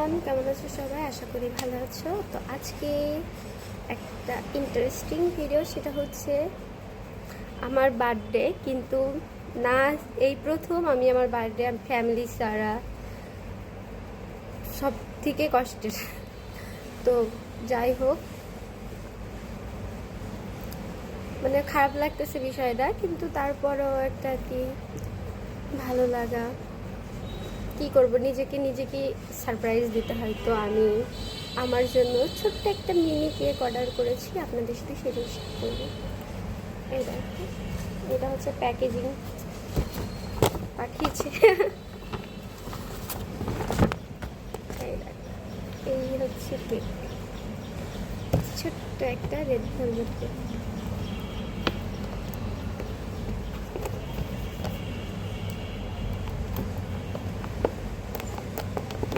Everyone, কেমন আছো সবাই? আশা করি ভালো আছো। তো আজকে একটা ইন্টারেস্টিং ভিডিও, সেটা হচ্ছে আমার বার্থডে। কিন্তু না, এই প্রথম আমি আমার বার্থডে আমি ফ্যামিলি ছাড়া, সব থেকে কষ্টের। তো যাই হোক, মানে খারাপ লাগতেছে বিষয়টা, কিন্তু তারপরেও একটা কি ভালো লাগা। কি করব, নিজেকে সারপ্রাইজ দিতে হয়। তো আমি আমার জন্য ছোট্ট একটা মিনি কেক অর্ডার করেছি, আপনাদের সাথে সেটা শেয়ার করব। এই দেখো, এটা হচ্ছে প্যাকেজিং পাঠিয়েছে। এই দেখো, এই হচ্ছে কেক, ছোট্ট একটা রেড ভেলভেট কেক।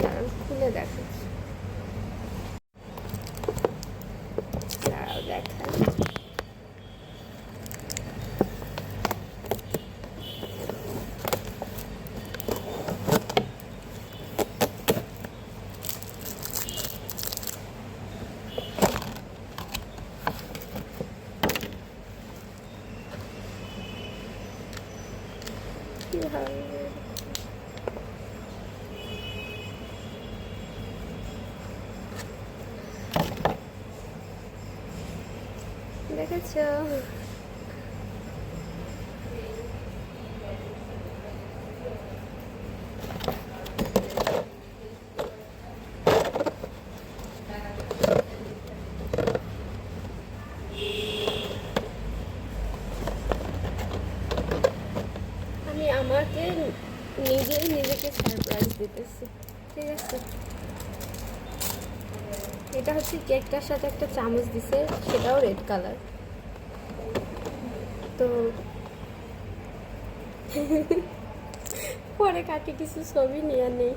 দাঁড়ান, খুলে দেখো, দাঁড়াও দেখা। কি হবে দেখেছো? আমি আমাকে নিজেকে সারপ্রাইজ দিতেছি, ঠিক আছে? এটা হচ্ছে কেকটার সাথে একটা চামচ দিছে, সেটাও রেড কালার। তো পরে কাটি কিছু ছবি নিয়ে নেই।